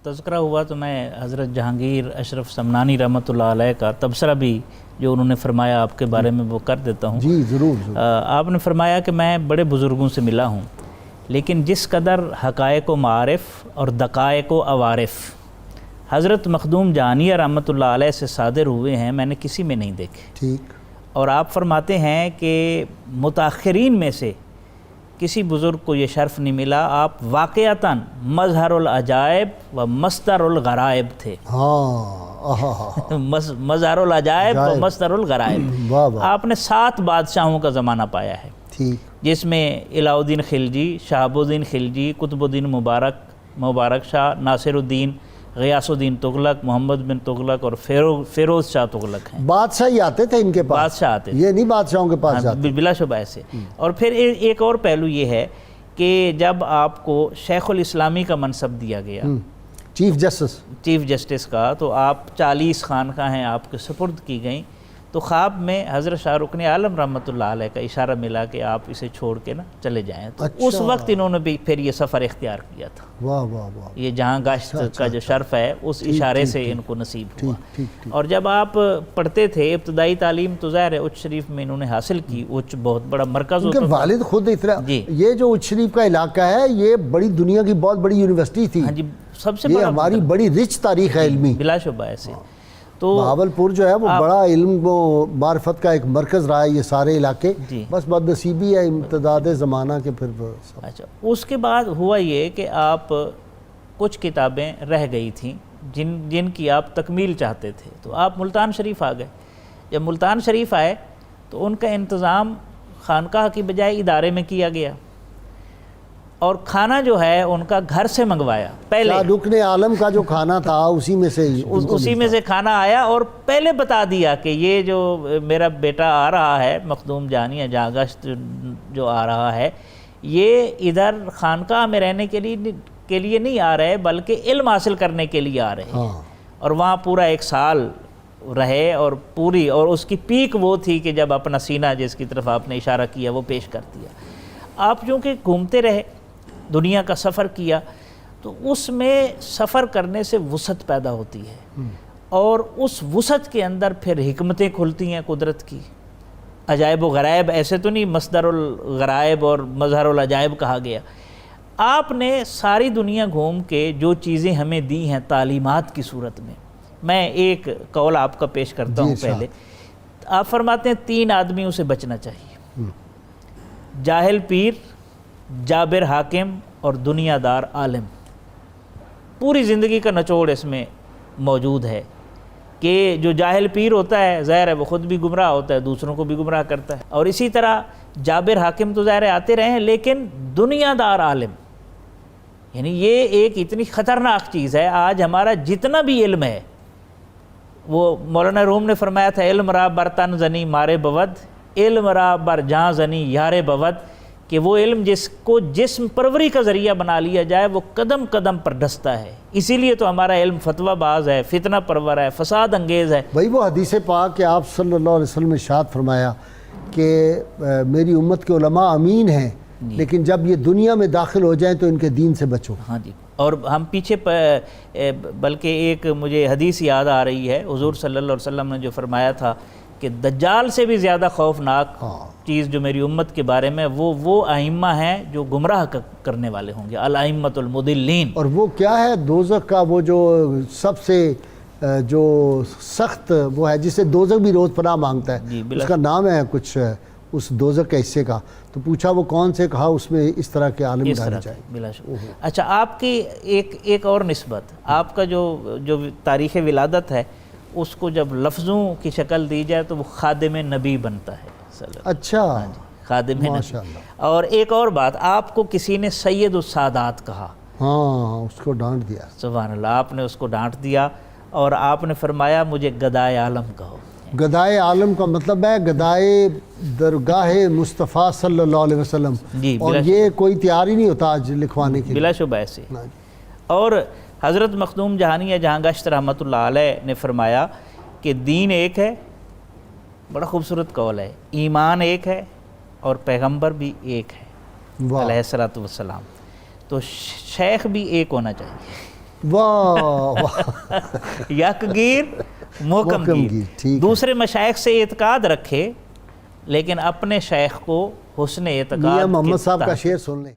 تذکرہ ہوا تو میں حضرت جہانگیر اشرف سمنانی رحمۃ اللہ علیہ کا تبصرہ بھی جو انہوں نے فرمایا آپ کے بارے میں وہ کر دیتا ہوں۔ جی ضرور۔ آپ نے فرمایا کہ میں بڑے بزرگوں سے ملا ہوں، لیکن جس قدر حقائق و معارف اور دقائق و عوارف حضرت مخدوم جہانیہ رحمۃ اللہ علیہ سے صادر ہوئے ہیں میں نے کسی میں نہیں دیکھے۔ ٹھیک۔ اور آپ فرماتے ہیں کہ متاخرین میں سے کسی بزرگ کو یہ شرف نہیں ملا، آپ واقعتاً مظہر العجائب و مصدر الغرائب تھے۔ ہاں مظہر العجائب و مصدر الغرائب۔ آپ نے 7 بادشاہوں کا زمانہ پایا ہے، جس میں علاء الدین خلجی، شہاب الدین خلجی، قطب الدین مبارک شاہ، ناصر الدین، غیاث الدین تغلق، محمد بن تغلق اور فیروز شاہ تغلق ہیں۔ بادشاہ ہی آتے تھے ان کے پاس، بادشاہ آتے تھے، یہ نہیں بادشاہوں کے پاس جاتے۔ بلا شبہ ایسے۔ اور پھر ایک اور پہلو یہ ہے کہ جب آپ کو شیخ الاسلامی کا منصب دیا گیا، چیف جسٹس کا، تو آپ 40 خانقاہیں آپ کے سپرد کی گئیں، تو خواب میں حضرت شاہ رکن عالم رحمۃ اللہ علیہ کا اشارہ ملا کہ آپ اسے چھوڑ کے نا چلے جائیں۔ تو اس وقت انہوں نے بھی پھر یہ سفر اختیار کیا تھا۔ واہ واہ واہ، یہ جہاں گشت کا جو شرف ہے اس اشارے سے ان کو نصیب ہوا۔ اور جب آپ پڑھتے تھے ابتدائی تعلیم تو ظاہر ہے اچ شریف میں انہوں نے حاصل کی، اچ بہت بڑا مرکز ہوتا تھا۔ والد خود یہ جو اچ شریف کا علاقہ ہے یہ بڑی دنیا کی بہت بڑی یونیورسٹی تھی، ہاں جی، سب سے یہ ہماری بڑی رچ تاریخ ہے علمی، بلا شبہ ایسے۔ تو بہاولپور جو ہے وہ بڑا علم و معرفت کا ایک مرکز رہا ہے، یہ سارے علاقے، بس بدنصیبی ہے امتداد زمانہ کے۔ پھر اچھا، اس کے بعد ہوا یہ کہ آپ کچھ کتابیں رہ گئی تھیں جن کی آپ تکمیل چاہتے تھے، تو آپ ملتان شریف آ گئے۔ جب ملتان شریف آئے تو ان کا انتظام خانقاہ کی بجائے ادارے میں کیا گیا، اور کھانا جو ہے ان کا گھر سے منگوایا۔ پہلے رکن عالم کا جو کھانا تھا اسی میں سے کھانا آیا، اور پہلے بتا دیا کہ یہ جو میرا بیٹا آ رہا ہے مخدوم جہانیہ جہاں گشت جو آ رہا ہے، یہ ادھر خانقاہ میں رہنے کے لیے نہیں آ رہے بلکہ علم حاصل کرنے کے لیے آ رہے ہیں۔ اور وہاں پورا 1 سال رہے، اور اس کی پیک وہ تھی کہ جب اپنا سینہ جس کی طرف آپ نے اشارہ کیا وہ پیش کر دیا۔ آپ چونکہ گھومتے رہے، دنیا کا سفر کیا، تو اس میں سفر کرنے سے وسعت پیدا ہوتی ہے، اور اس وسعت کے اندر پھر حکمتیں کھلتی ہیں قدرت کی۔ عجائب و غرائب ایسے تو نہیں مصدر الغرائب اور مظہر العجائب کہا گیا۔ آپ نے ساری دنیا گھوم کے جو چیزیں ہمیں دی ہیں تعلیمات کی صورت میں ایک قول آپ کا پیش کرتا ہوں۔ پہلے آپ فرماتے ہیں 3 آدمیوں سے بچنا چاہیے: جاہل پیر، جابر حاکم اور دنیا دار عالم۔ پوری زندگی کا نچوڑ اس میں موجود ہے کہ جو جاہل پیر ہوتا ہے ظاہر ہے وہ خود بھی گمراہ ہوتا ہے، دوسروں کو بھی گمراہ کرتا ہے، اور اسی طرح جابر حاکم تو ظاہر ہے آتے رہے ہیں، لیکن دنیا دار عالم، یعنی یہ ایک اتنی خطرناک چیز ہے۔ آج ہمارا جتنا بھی علم ہے، وہ مولانا روم نے فرمایا تھا، علم را بر تن زنی مارے بود، علم را بر جاں زنی یارے بود، کہ وہ علم جس کو جسم پروری کا ذریعہ بنا لیا جائے وہ قدم قدم پر ڈستا ہے۔ اسی لیے تو ہمارا علم فتویٰ باز ہے، فتنہ پرور ہے، فساد انگیز ہے۔ بھائی وہ حدیث پاک کہ آپ صلی اللہ علیہ وسلم نے ارشاد فرمایا کہ میری امت کے علماء امین ہیں، لیکن جب یہ دنیا میں داخل ہو جائیں تو ان کے دین سے بچو۔ ہاں جی، اور ہم پیچھے بلکہ ایک مجھے حدیث یاد آ رہی ہے، حضور صلی اللہ علیہ وسلم نے جو فرمایا تھا کہ دجال سے بھی زیادہ خوفناک چیز جو میری امت کے بارے میں وہ ائمہ ہیں جو گمراہ کرنے والے ہوں گے، الائمۃ المضلین۔ اور وہ کیا ہے دوزخ کا وہ جو سب سے جو سخت وہ ہے جسے دوزخ بھی روز پناہ مانگتا ہے، اس کا نام ہے کچھ اس دوزخ کے حصے کا، تو پوچھا وہ کون سے، کہا اس میں اس طرح کے عالم ڈالے جائے۔ بلا شبہ۔ اچھا، آپ کی ایک اور نسبت، آپ کا جو تاریخ ولادت ہے اس کو جب لفظوں کی شکل دی جائے تو وہ خادم نبی بنتا ہے۔ اچھا، خادم نبی۔ اور ایک اور بات، آپ کو کسی نے سید السادات کہا، ہاں، اس کو ڈانٹ دیا۔ سبحان اللہ، آپ نے اس کو ڈانٹ دیا، اور آپ نے فرمایا مجھے گدائے عالم کہو۔ گدائے عالم کا مطلب ہے گدائے درگاہ مصطفیٰ صلی اللہ علیہ وسلم، اور یہ کوئی تیار ہی نہیں ہوتا آج لکھوانے کے، بلا شبہ ایسے۔ اور حضرت مخدوم جہانیہ جہاں گشت رحمۃ اللہ علیہ نے فرمایا کہ دین ایک ہے، بڑا خوبصورت قول ہے، ایمان ایک ہے، اور پیغمبر بھی ایک ہے علیہ الصلوۃ والسلام۔ تو شیخ بھی ایک ہونا چاہیے۔ واہ یکگیر محکم محکم گیر. گیر، ٹھیک ہے. دوسرے مشائخ سے اعتقاد رکھے لیکن اپنے شیخ کو حسن اعتقاد میاں کے محمد صاحب کا تحت- شعر سن لیں.